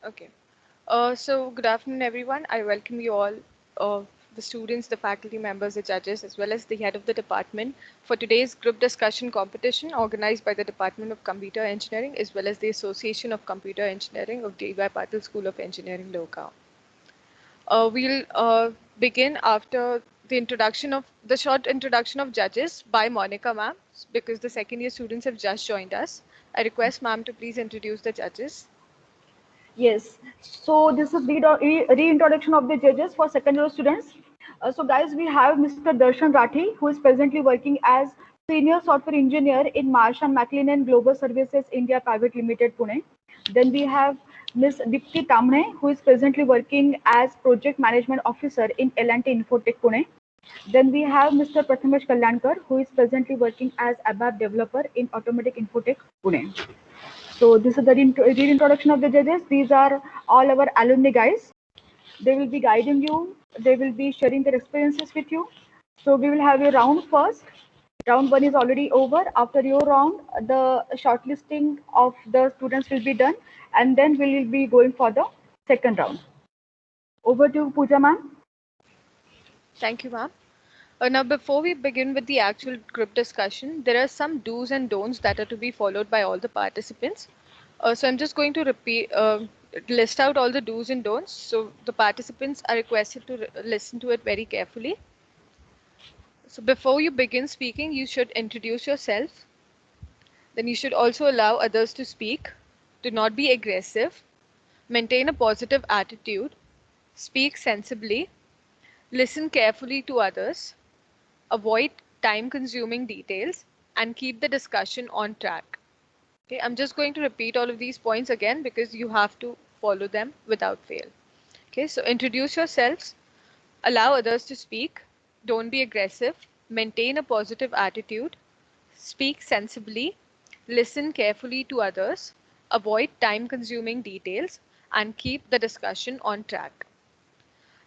Okay. So good afternoon, everyone. I welcome you all, the students, the faculty members, the judges, as well as the head of the department for today's group discussion competition organized by the Department of Computer Engineering as well as the Association of Computer Engineering of D.Y. Patil School of Engineering, Lokau. We'll begin after the short introduction of judges by Monica ma'am, because the second year students have just joined us. I request ma'am to please introduce the judges. Yes. So this is reintroduction of the judges for second year students. So guys, we have Mr. Darshan Rathi, who is presently working as senior software engineer in Marsh and McLennan Global Services India Private Limited, Pune. Then we have Ms. Dipti Tamne, who is presently working as project management officer in L&T Infotech, Pune. Then we have Mr. Prathamesh Kalyankar, who is presently working as ABAP developer in Automatic Infotech, Pune. So this is the reintroduction of the judges. These are all our alumni guys. They will be guiding you. They will be sharing their experiences with you. So we will have a round first. Round one is already over. After your round, the shortlisting of the students will be done, and then we will be going for the second round. Over to Pooja ma'am. Thank you, ma'am. Now, before we begin with the actual group discussion, there are some do's and don'ts that are to be followed by all the participants. So I'm just going to list out all the do's and don'ts. So the participants are requested to listen to it very carefully. So before you begin speaking, you should introduce yourself. Then you should also allow others to speak. Do not be aggressive. Maintain a positive attitude. Speak sensibly. Listen carefully to others. Avoid time consuming details and keep the discussion on track. Okay, I'm just going to repeat all of these points again because you have to follow them without fail. Okay, so introduce yourselves, allow others to speak, don't be aggressive, maintain a positive attitude, speak sensibly, listen carefully to others, avoid time consuming details, and keep the discussion on track.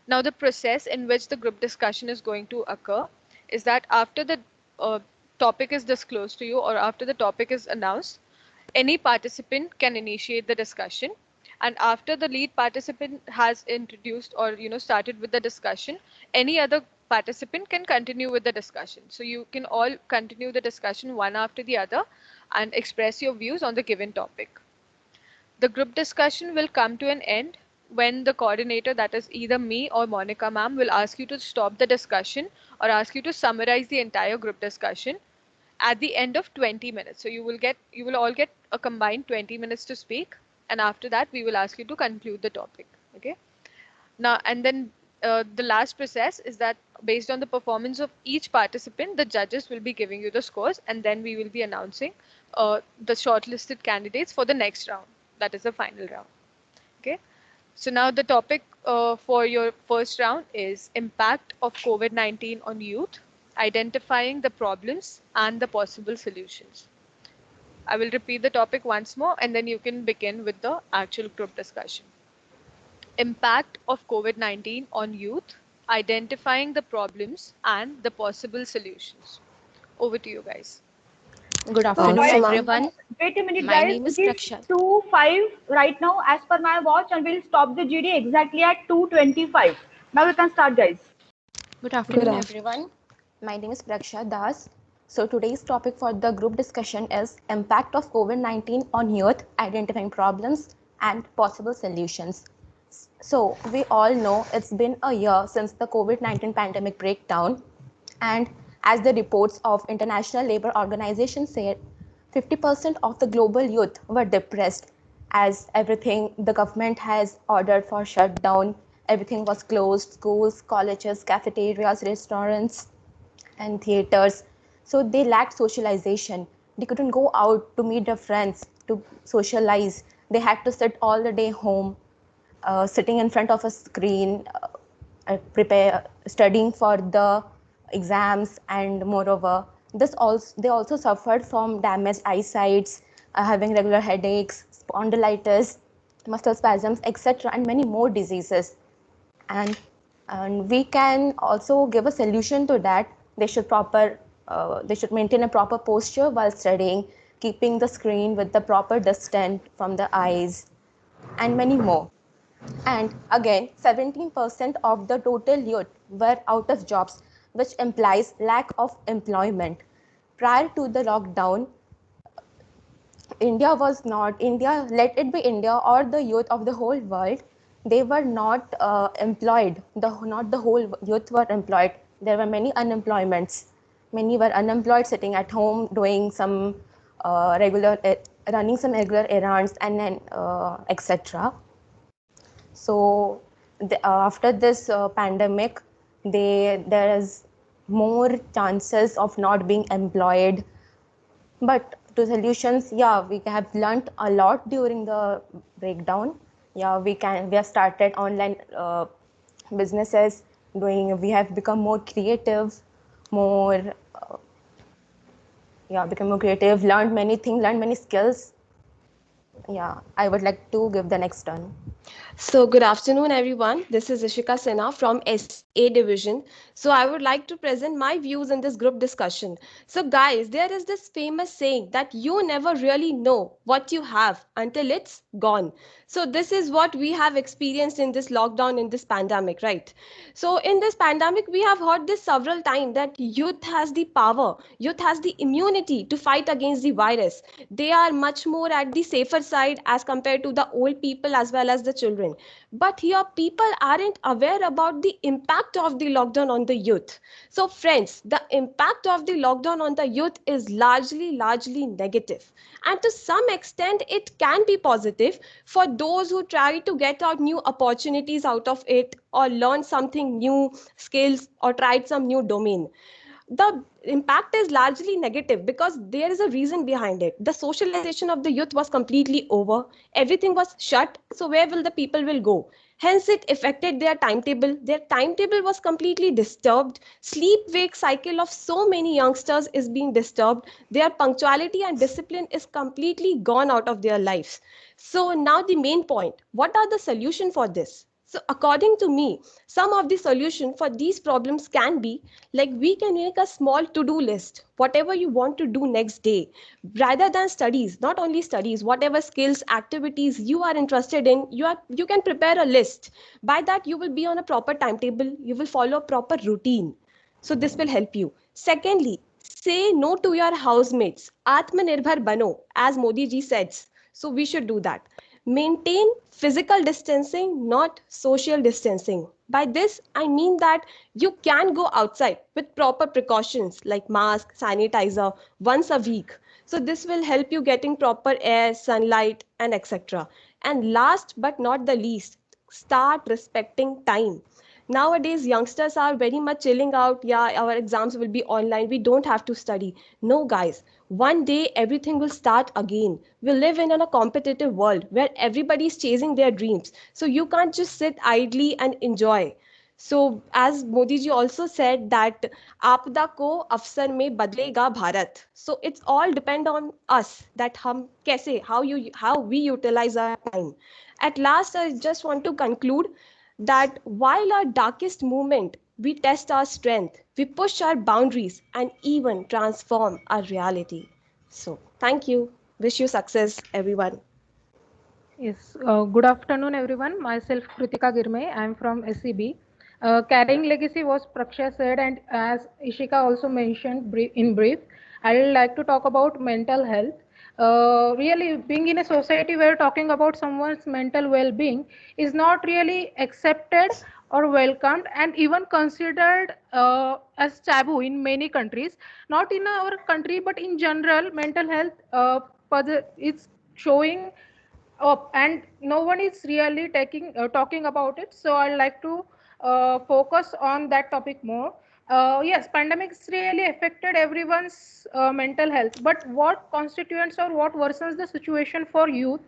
Now, the process in which the group discussion is going to occur is that after the uh, topic is disclosed to you or after the topic is announced, any participant can initiate the discussion. And after the lead participant has introduced or started with the discussion, any other participant can continue with the discussion. So you can all continue the discussion one after the other and express your views on the given topic. The group discussion will come to an end when the coordinator, that is either me or Monica ma'am, will ask you to stop the discussion or ask you to summarize the entire group discussion at the end of 20 minutes. So you will all get a combined 20 minutes to speak, and after that we will ask you to conclude the topic. Okay. Now and then the last process is that based on the performance of each participant, the judges will be giving you the scores, and then we will be announcing the shortlisted candidates for the next round. That is the final round. Okay. So now the topic for your first round is impact of COVID-19 on youth, identifying the problems and the possible solutions. I will repeat the topic once more and then you can begin with the actual group discussion. Impact of COVID-19 on youth, identifying the problems and the possible solutions. Over to you guys. Good So afternoon, guys, So, ma'am, everyone. wait a minute, my guys. name It is is Praksha. 2:05 right now, as per my watch, and we'll stop the GD exactly at 2:25. Now we can start, guys. Good Good afternoon, afternoon. everyone. My name is Praksha Das. So, today's topic for the group discussion is impact of COVID-19 on youth, identifying problems and possible solutions. So, we all know it's been a year since the COVID-19 pandemic breakdown, and as the reports of International Labour Organization said, 50% of the global youth were depressed as everything the government has ordered for shutdown, everything was closed, schools, colleges, cafeterias, restaurants, and theaters. So they lacked socialization. They couldn't go out to meet their friends, to socialize. They had to sit all the day home, sitting in front of a screen, prepare studying for the exams, and moreover they also suffered from damaged eyesights, having regular headaches, spondylitis, muscle spasms, etc., and many more diseases. And and we can also give a solution to that. They should maintain a proper posture while studying, keeping the screen with the proper distance from the eyes, and many more. And again, 17% of the total youth were out of jobs, which implies lack of employment. Prior to the lockdown, India was not, India, let it be India or the youth of the whole world, they were not employed. Not the whole youth were employed. There were many unemployments. Many were unemployed, sitting at home, doing some running some regular errands, and then etc. So after this pandemic, there is more chances of not being employed. But to solutions, yeah, we have learned a lot during the breakdown. Yeah, we have started online businesses. We have become more creative, more become more creative. Learned many things, learned many skills. Yeah, I would like to give the next turn. So good afternoon, everyone. This is Ishika Sinha from SA Division. So I would like to present my views in this group discussion. So guys, there is this famous saying that you never really know what you have until it's gone. So this is what we have experienced in this lockdown, in this pandemic, right? So in this pandemic, we have heard this several times that youth has the power, youth has the immunity to fight against the virus. They are much more at the safer side as compared to the old people as well as the children. But here people aren't aware about the impact of the lockdown on the youth. So friends, the impact of the lockdown on the youth is largely negative. And to some extent, it can be positive for those who try to get out new opportunities out of it, or learn something new skills, or tried some new domain. The impact is largely negative because there is a reason behind it. The socialization of the youth was completely over. Everything was shut. So where will the people will go? Hence, it affected their timetable. Their timetable was completely disturbed. Sleep-wake cycle of so many youngsters is being disturbed. Their punctuality and discipline is completely gone out of their lives. So now the main point, what are the solution for this? So according to me, some of the solution for these problems can be like we can make a small to-do list, whatever you want to do next day, rather than studies, not only studies, whatever skills, activities you are interested in, you can prepare a list. By that, you will be on a proper timetable, you will follow a proper routine. So this will help you. Secondly, say no to your housemates. Atmanirbhar bano, as Modi ji says. So we should do that. Maintain physical distancing, not social distancing. By this, I mean that you can go outside with proper precautions like mask, sanitizer once a week. So this will help you getting proper air, sunlight, and etc. And last but not the least, start respecting time. Nowadays, youngsters are very much chilling out. Yeah, our exams will be online. We don't have to study. No, guys. One day, everything will start again. We live in a competitive world where everybody is chasing their dreams. So you can't just sit idly and enjoy. So as Modi ji also said that आपदा को अवसर में बदलेगा Bharat. So it's all depend on us that हम कैसे how we utilize our time. At last, I just want to conclude that while our darkest moment, we test our strength, we push our boundaries, and even transform our reality. So, thank you. Wish you success, everyone. Yes, good afternoon, everyone. Myself, Kritika Girme. I am from SEB. Carrying legacy was Praksha said, and as Ishika also mentioned in brief, I would like to talk about mental health. Really, being in a society where talking about someone's mental well-being is not really accepted or welcomed, and even considered as taboo in many countries. Not in our country, but in general, mental health is showing up and no one is really talking about it, so I'd like to focus on that topic more. Yes, pandemics really affected everyone's mental health, but what constituents or what worsens the situation for youth?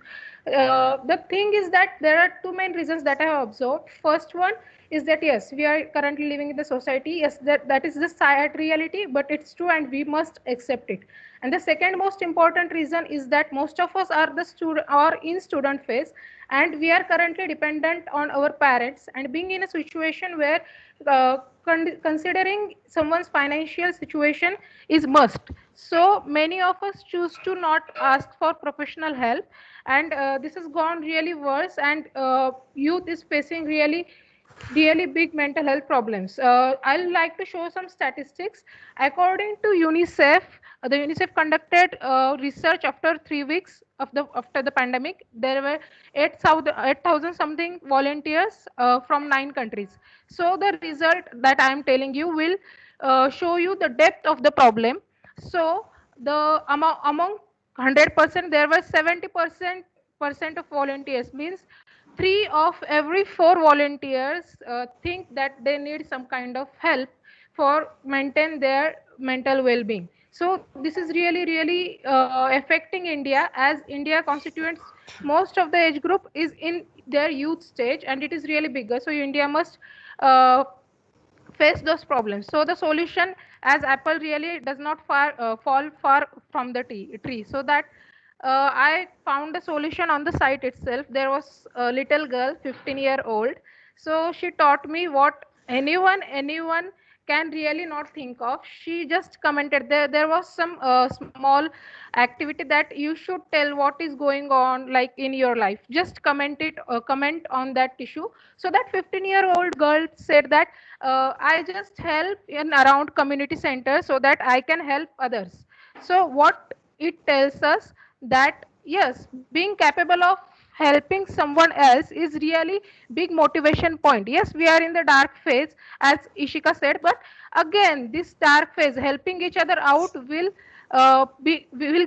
The thing is that there are two main reasons that I have observed. First one is that yes, we are currently living in the society. Yes, that is the sad reality, but it's true and we must accept it. And the second most important reason is that most of us are the student or in student phase, and we are currently dependent on our parents, and being in a situation where considering someone's financial situation is must. So many of us choose to not ask for professional help, and this has gone really worse, and youth is facing really big mental health problems. I'd like to show some statistics. According to UNICEF, the UNICEF conducted research after 3 weeks of the after the pandemic. There were 8,000 something volunteers from 9 countries. So the result that I am telling you will show you the depth of the problem. So the among 100%, there were 70% of volunteers, means 3 of every 4 volunteers think that they need some kind of help for maintain their mental well-being. So this is really affecting India, as India constitutes most of the age group is in their youth stage, and it is really bigger. So India must uh, face those problems. So the solution, as Apple really does not fall far from the tree, so that I found a solution on the site itself. There was a little girl, 15-year-old. So she taught me what anyone can really not think of. She just commented, there was some small activity that you should tell what is going on like in your life. Just comment on that issue. So that 15-year-old girl said that I just help in around community center so that I can help others. So what it tells us, that yes, being capable of helping someone else is really big motivation point. Yes, we are in the dark phase, as Ishika said, but again, this dark phase, helping each other out will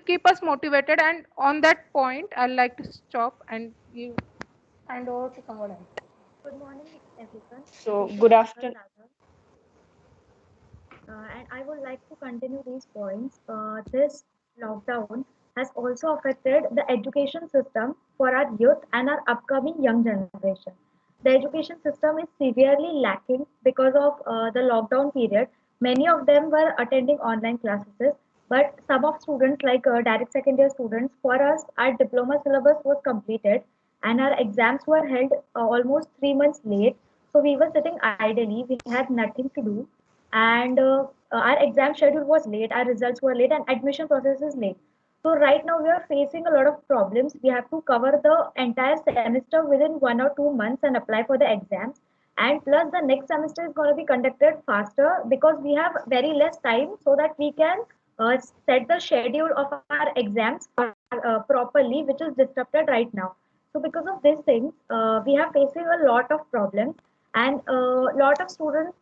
keep us motivated. And on that point, I'd like to stop and you hand over to someone else. Good morning, everyone. So, This is good Apple afternoon. Radha, and I would like to continue these points. This lockdown has also affected the education system for our youth and our upcoming young generation. The education system is severely lacking because of the lockdown period. Many of them were attending online classes, but some of students, like direct second year students, for us, our diploma syllabus was completed and our exams were held almost 3 months late. So we were sitting idly, we had nothing to do, and our exam schedule was late, our results were late, and admission process is late. So right now we are facing a lot of problems. We have to cover the entire semester within 1 or 2 months and apply for the exams. And plus the next semester is going to be conducted faster because we have very less time so that we can set the schedule of our exams properly, which is disrupted right now. So because of these things, we are facing a lot of problems, and a lot of students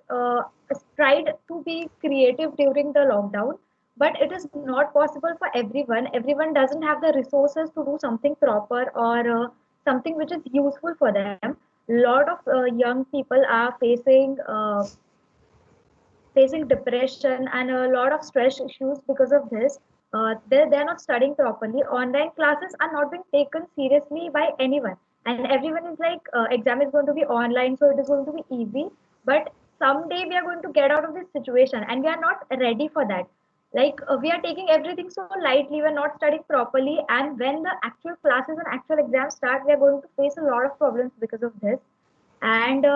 tried to be creative during the lockdown, but it is not possible for everyone doesn't have the resources to do something proper, or something which is useful for them. A lot of young people are facing depression and a lot of stress issues because of this. They're not studying properly. Online classes are not being taken seriously by anyone. And everyone is like, exam is going to be online, so it is going to be easy. But someday we are going to get out of this situation, and we are not ready for that. Like, we are taking everything so lightly, we're not studying properly. And when the actual classes and actual exams start, we are going to face a lot of problems because of this. And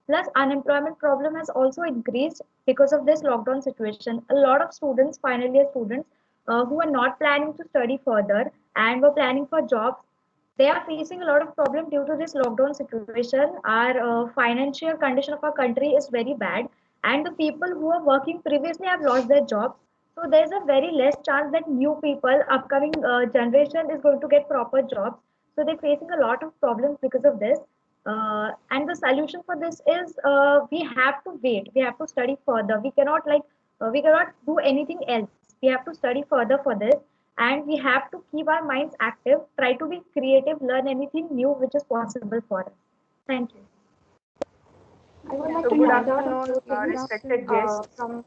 plus unemployment problem has also increased because of this lockdown situation. A lot of students, final year students, who are not planning to study further and were planning for jobs, they are facing a lot of problem due to this lockdown situation. Our financial condition of our country is very bad, and the people who are working previously have lost their jobs. So there's a very less chance that new people, upcoming generation, is going to get proper jobs. So they're facing a lot of problems because of this. And the solution for this is, we have to wait. We have to study further. We cannot do anything else. We have to study further for this, and we have to keep our minds active. Try to be creative. Learn anything new which is possible for us. Thank you. I would like So, to good point out afternoon, a few things respected guests from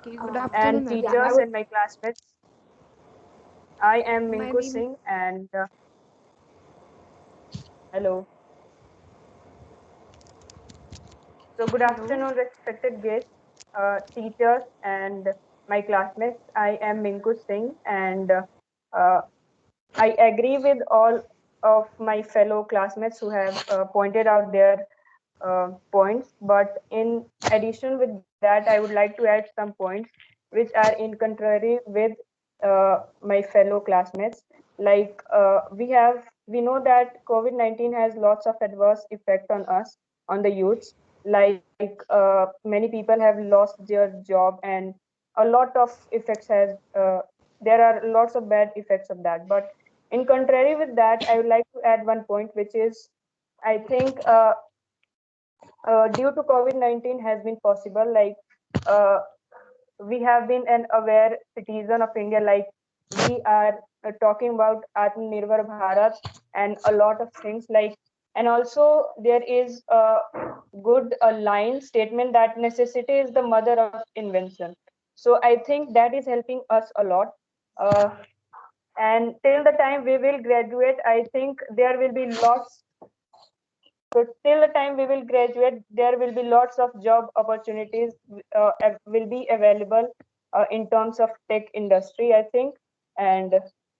Okay, good and afternoon, yeah, I teachers would and my classmates. I am My Minku name Singh, and hello. So, good hello. afternoon, respected guests, teachers, and my classmates. I am Minku Singh, and uh, I agree with all of my fellow classmates who have pointed out their points, but in addition with that, I would like to add some points which are in contrary with my fellow classmates. Like we know that COVID-19 has lots of adverse effect on us, on the youths. Like many people have lost their job, and a lot of effects has there are lots of bad effects of that. But in contrary with that, I would like to add one point, which is I think due to COVID-19 has been possible. Like uh, we have been an aware citizen of India. Like we are talking about Atmanirbhar Bharat and a lot of things. Like, and also there is a good line statement that necessity is the mother of invention. So I think that is helping us a lot. Uh, and till the time we will graduate, I think there will be lots so till the time we will graduate, there will be lots of job opportunities will be available in terms of tech industry, I think. And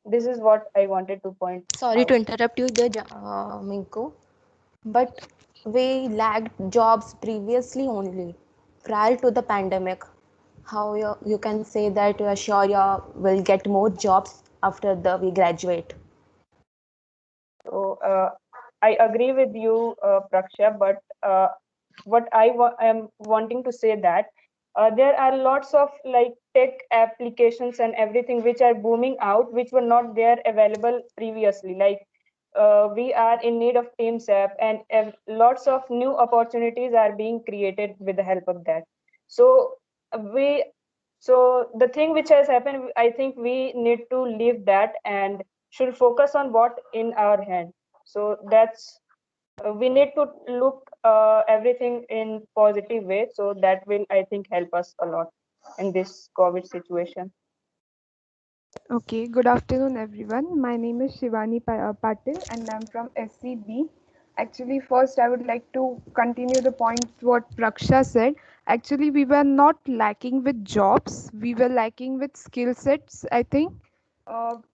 this is what I wanted to point Sorry out. to interrupt you there, Minku, but we lacked jobs previously only, prior to the pandemic. How you can say that you are sure you will get more jobs after the we graduate? So I agree with you, Praksha, but what am wanting to say that there are lots of like tech applications and everything which are booming out, which were not there available previously. Like we are in need of Teams app, and lots of new opportunities are being created with the help of that. So we, so the thing which has happened, I think we need to leave that and should focus on what in our hand. So that's we need to look everything in positive way, so that will I think help us a lot in this COVID situation. Okay, good afternoon, everyone. My name is Shivani Patil, and I'm from SCB. Actually, first, I would like to continue the point what Praksha said. Actually, we were not lacking with jobs, we were lacking with skill sets, I think.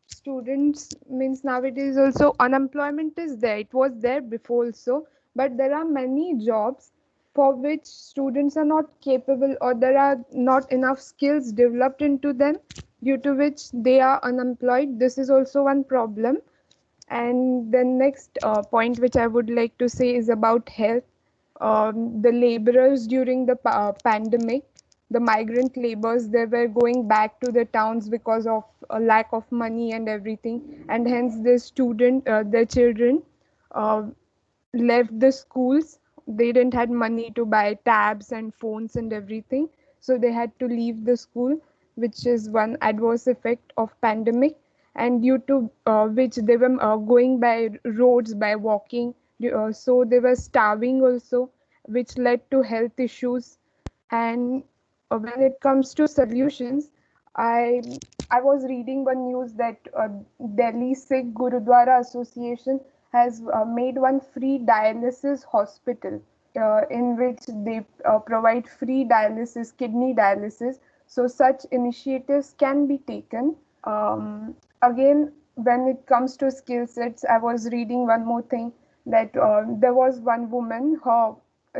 Students means nowadays also unemployment is there. It was there before also, but there are many jobs for which students are not capable or there are not enough skills developed into them, due to which they are unemployed. This is also one problem. And the next point which I would like to say is about health. The laborers during the pandemic, the migrant laborers, they were going back to the towns because of a lack of money and everything, and hence their children uh, left the schools. They didn't had money to buy tabs and phones and everything, so they had to leave the school, which is one adverse effect of pandemic. And due to which they were going by roads by walking, so they were starving also, which led to health issues. And when it comes to solutions, i I was reading one news that Delhi Sikh Gurudwara Association has made one free dialysis hospital, in which they provide free dialysis, kidney dialysis. So such initiatives can be taken. Again, when it comes to skill sets, I was reading one more thing, that there was one woman, her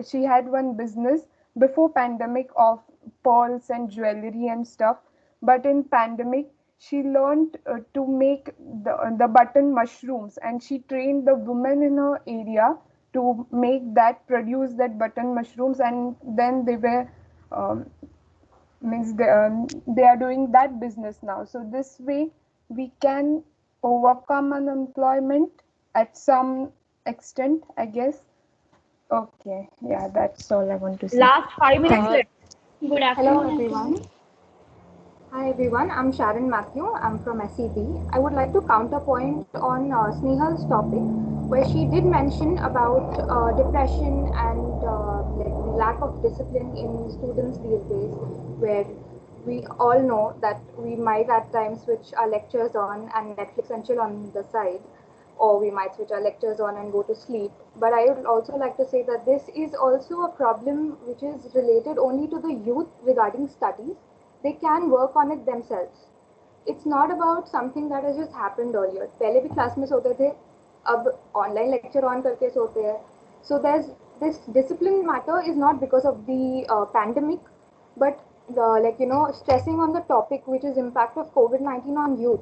she had one business before pandemic of pearls and jewelry and stuff, but in pandemic she learned to make the button mushrooms, and she trained the women in her area to make that, produce that button mushrooms, and then they were um, means they are doing that business now. So this way we can overcome unemployment at some extent, I guess. Okay, yeah, that's all I want to say. Last 5 minutes Uh, left. Good Hello afternoon, everyone. everyone. Hi everyone, I'm Sharon Matthew. I'm from SEB. I would like to counterpoint on Snehal's topic, where she did mention about depression and like lack of discipline in students these days, where we all know that we might at times switch our lectures on and Netflix and chill on the side, or we might switch our lectures on and go to sleep. But I would also like to say that this is also a problem which is related only to the youth regarding studies. They can work on it themselves. It's not about something that has just happened earlier. पहले भी class में सोते थे, अब online lecture on करके सोते हैं. So this discipline matter is not because of the pandemic, but stressing on the topic, which is impact of COVID-19 on youth.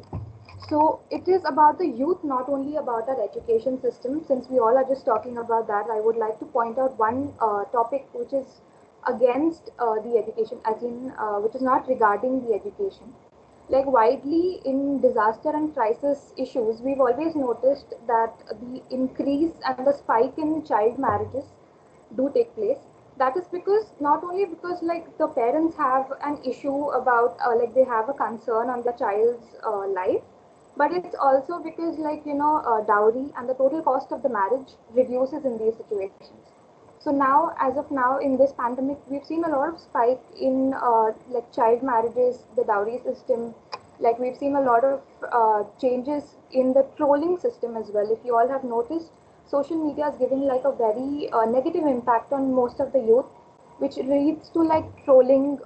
So it is about the youth, not only about our education system. Since we all are just talking about that, I would like to point out one topic which is against the education, as in which is not regarding the education. Like widely in disaster and crisis issues, we've always noticed that the increase and the spike in child marriages do take place. That is because not only because like the parents have an issue about like they have a concern on their child's life, but it's also because dowry and the total cost of the marriage reduces in these situations. So now, as of now, in this pandemic, we've seen a lot of spike in like child marriages, the dowry system. Like we've seen a lot of changes in the trolling system as well. If you all have noticed, social media is giving like a very negative impact on most of the youth, which leads to like trolling,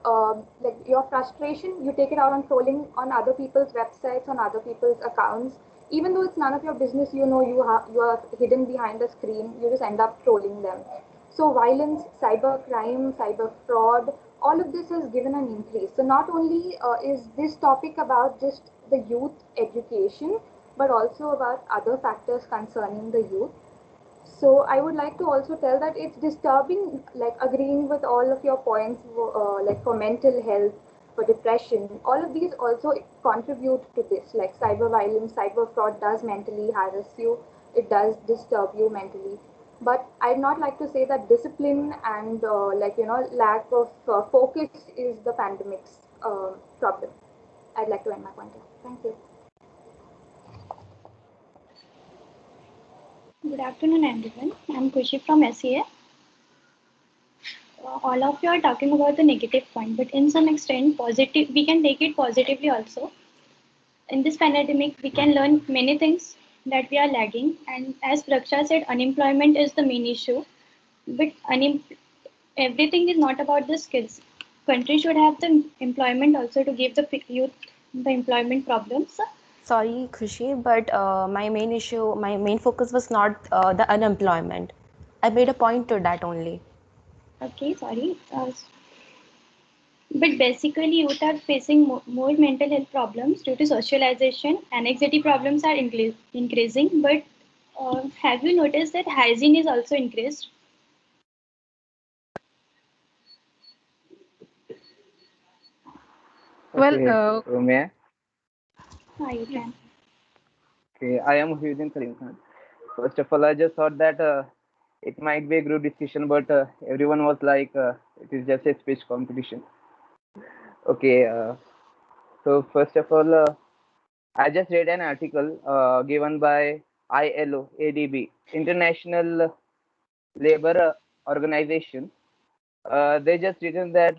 like your frustration, you take it out on trolling on other people's websites, on other people's accounts. Even though it's none of your business, you are hidden behind a screen, you just end up trolling them. So violence, cyber crime, cyber fraud, all of this has given an increase. So not only is this topic about just the youth education, but also about other factors concerning the youth. So I would like to also tell that it's disturbing, like agreeing with all of your points, like for mental health, for depression, all of these also contribute to this. Like cyber violence, cyber fraud does mentally harass you, it does disturb you mentally. But I'd not like to say that discipline and lack of focus is the pandemic's problem. I'd like to end my point here. Thank you. Good afternoon, everyone. I'm Kushi from SEA. All of you are talking about the negative point, but in some extent, positive. We can take it positively also. In this pandemic, we can learn many things that we are lagging. And as Praksha said, unemployment is the main issue. But everything is not about the skills. Country should have the employment also to give the youth the employment problems. Sorry, Khushi, but my main focus was not the unemployment. I made a point to that only. Okay, sorry. But basically, youth are facing more mental health problems due to socialization. Anxiety problems are increasing. But have you noticed that hygiene is also increased? Well, Okay, so may I? You can. Okay, I am Muhyiddin Karim Khan. First of all, I just thought that it might be a group discussion, but everyone was like, it is just a speech competition. Okay, so first of all, I just read an article given by ILO, ADB, International Labor Organization. They just written that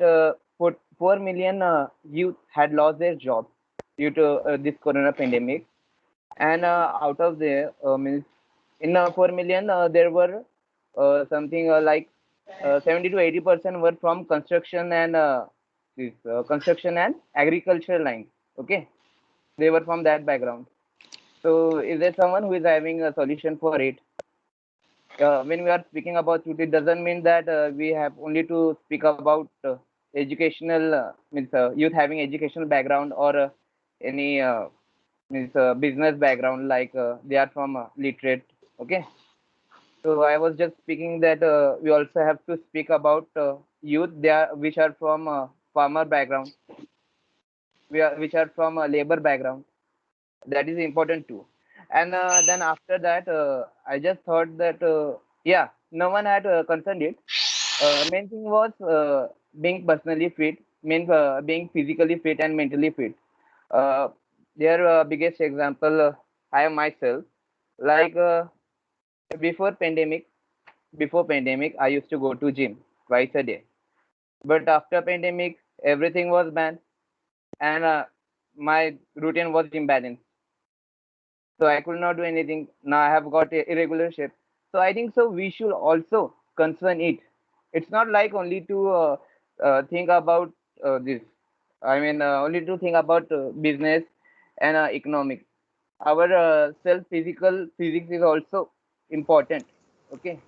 4 million youth had lost their jobs due to this corona pandemic, and out of there, means in 4 million, there were something like 70 to 80% were from construction and construction and agriculture line. Okay, they were from that background. So, is there someone who is having a solution for it? When we are speaking about youth, it doesn't mean that we have only to speak about educational means youth having educational background or any means business background, like they are from literate. Okay, so I was just speaking that we also have to speak about youth they are which are from farmer background, which are from labor background. That is important too. And then after that, I just thought that yeah, no one had concerned it. Main thing was being personally fit, means being physically fit and mentally fit. uh, their biggest example, I am myself. Like before pandemic, I used to go to gym twice a day. But after pandemic, everything was banned, and my routine was imbalanced. So I could not do anything. Now I have got irregular shape. So I think so we should also concern it. It's not like only to think about this. I mean, only to think about business and economic. Our self physical physics is also important. Okay.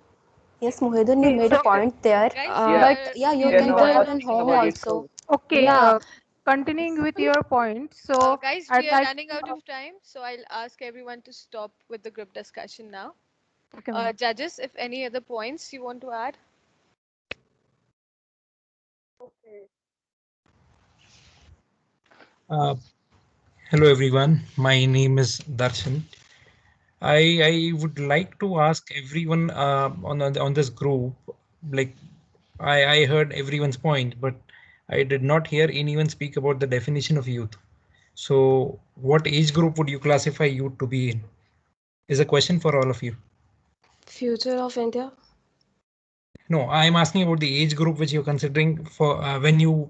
Yes, Muhyiddin, you Okay, made a So, point there. guys, Yeah, But yeah, you we are can now do it are in asking home about it. also. So Okay, Yeah. continuing with your point. So guys, we I'd are like running out of time, so I'll ask everyone to stop with the group discussion now. okay, ma'am. Judges, if any other points you want to add? okay. Uh, Hello everyone, my name is Darshan. I would like to ask everyone on this group, like I heard everyone's point, but I did not hear anyone speak about the definition of youth. So what age group would you classify youth to be in? Is a question for all of you. Future of India. No, I'm asking about the age group which you're considering for when you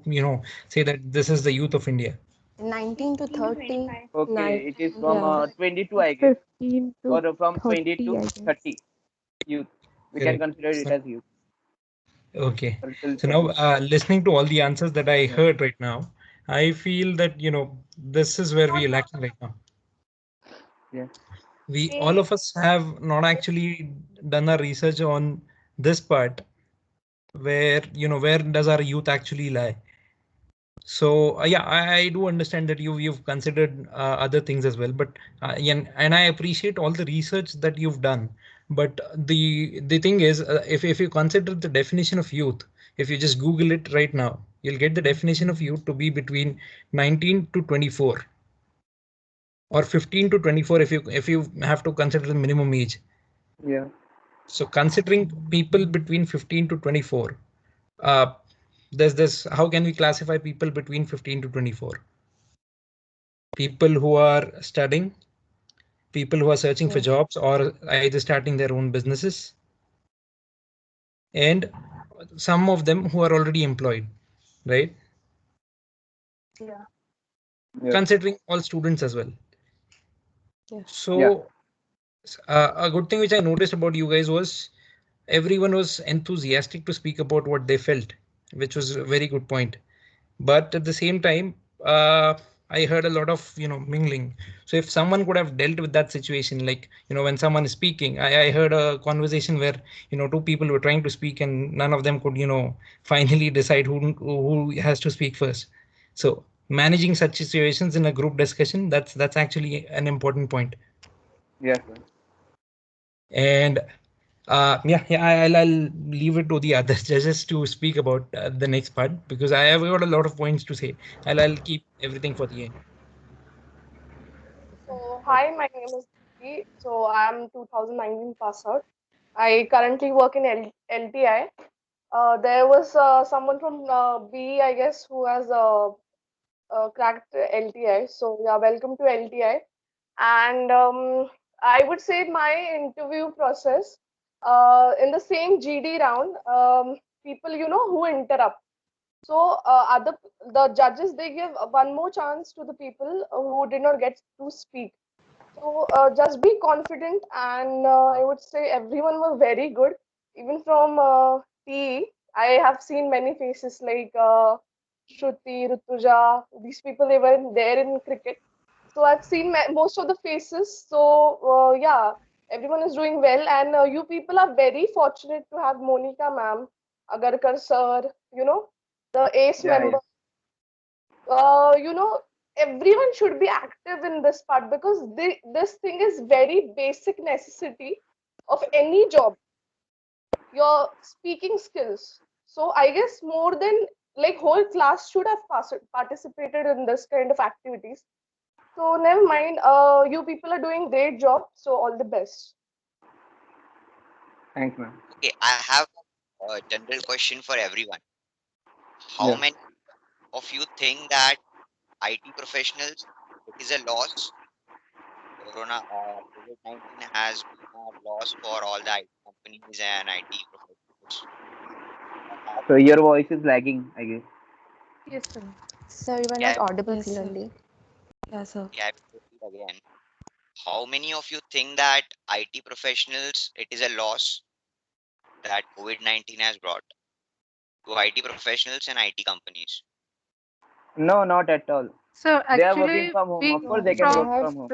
say that this is the youth of India. 19 to 18 to 30. 25. okay, it is from Yeah. 22, I guess, 15 to or from 20 30, to I guess. 30 youth. We can Correct. consider it So, as youth okay. until So now, 30. listening to all the answers that I Yeah. heard right now, I feel that, this is where we are lacking right now. Yeah. We all of us have not actually done our research on this part where, where does our youth actually lie? So yeah, I do understand that you've considered other things as well, but and I appreciate all the research that you've done. But the thing is, if you consider the definition of youth, if you just Google it right now, you'll get the definition of youth to be between 19 to 24 or 15 to 24 if you have to consider the minimum age. Yeah. So considering people between 15 to 24, uh, there's this. How can we classify people between 15 to 24? People who are studying, people who are searching for Yeah. jobs or either starting their own businesses, and some of them who are already employed, right? Yeah. Yes. Considering all students as well. Yeah. Yeah. So a good thing which I noticed about you guys was everyone was enthusiastic to speak about what they felt, which was a very good point. But at the same time, I heard a lot of mingling. So if someone could have dealt with that situation, like when someone is speaking, I heard a conversation where two people were trying to speak and none of them could finally decide who has to speak first. So managing such situations in a group discussion, that's actually an important point. Yes, sir. And yeah, I'll leave it to the other judges to speak about the next part because I have got a lot of points to say. I'll keep everything for the end. So, hi, my name is Dee. So, I'm 2019 pass out. I currently work in LTI. There was someone from BE, I guess, who has cracked LTI. So, yeah, welcome to LTI. And I would say my interview process in the same GD round, people, who interrupt. So, the judges, they give one more chance to the people who did not get to speak. So just be confident, and I would say everyone was very good. Even from PE, I have seen many faces like Shruti, Rutuja. These people, they were there in cricket. So I've seen most of the faces. So yeah, everyone is doing well, and you people are very fortunate to have Monica ma'am, Agarkar sir. The ACE Yeah. Yeah. member. You know, everyone should be active in this part because this thing is very basic necessity of any job, your speaking skills. So I guess more than like whole class should have participated in this kind of activities. So never mind, you people are doing great job, so all the best. Thanks, ma'am. Okay, I have a general question for everyone. How Yeah. many of you think that IT professionals, it is a loss? COVID-19 has been a loss for all the IT companies and IT professionals. So your voice is lagging, I guess. Yes, sir. Sir, you are Yeah, not audible Yes, sir. clearly. Yeah, sir. yeah, I will repeat again. How many of you think that IT professionals, it is a loss that COVID-19 has brought to IT professionals and IT companies? No, not at all. So They are working actually, from home. Of being course, No, they can they from work have from home.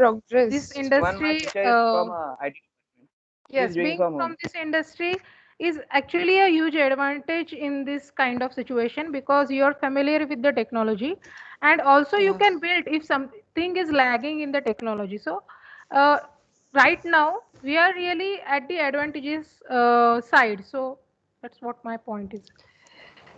this progressed. One my industry, sister is from IT department. She is yes, doing being from from home. this industry, is actually a huge advantage in this kind of situation, because you are familiar with the technology, and also you can build if something is lagging in the technology. So uh, right now we are really at the advantages side. So that's what my point is.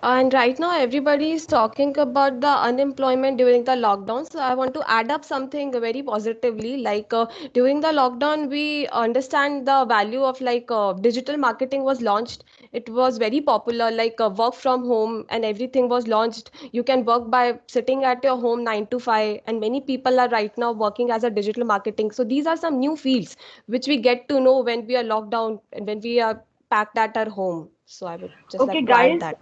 And right now, everybody is talking about the unemployment during the lockdown. So I want to add up something very positively. Like during the lockdown, we understand the value of digital marketing was launched. It was very popular, like work from home, and everything was launched. You can work by sitting at your home 9 to 5, and many people are right now working as a digital marketing. So these are some new fields which we get to know when we are locked down and when we are packed at our home. So I would just Okay, like to add guys, that.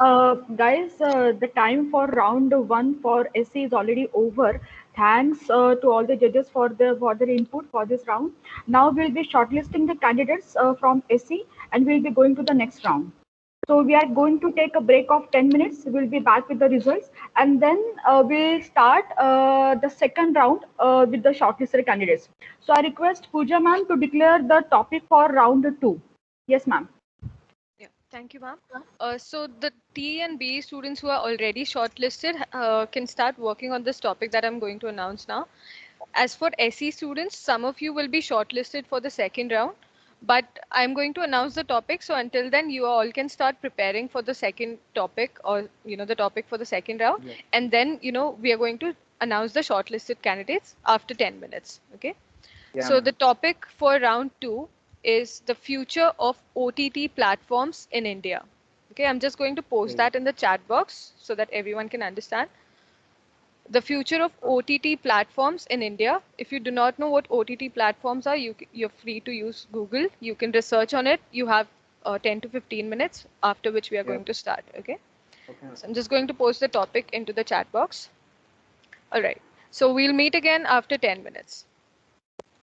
the time for round one for SC is already over. Thanks to all the judges for their input for this round. Now we'll be shortlisting the candidates from SC, and we'll be going to the next round. So we are going to take a break of 10 minutes. We'll be back with the results, and then we'll start the second round with the shortlisted candidates. So I request Pooja ma'am to declare the topic for round two. Yes, ma'am. Yeah, thank you, ma'am. So the T and B students who are already shortlisted can start working on this topic that I'm going to announce now. As for SE students, some of you will be shortlisted for the second round, but I'm going to announce the topic. So until then, you all can start preparing for the second topic, or the topic for the second round, Yeah. and then we are going to announce the shortlisted candidates after 10 minutes. Okay. Yeah, So ma'am. the topic for round two is the future of OTT platforms in India. Okay, I'm just going to post Okay. that in the chat box so that everyone can understand. The future of OTT platforms in India. If you do not know what OTT platforms are, you're free to use Google. You can research on it. You have 10 to 15 minutes, after which we are Yeah. going to start. Okay. Okay. So I'm just going to post the topic into the chat box. All right. So we'll meet again after 10 minutes.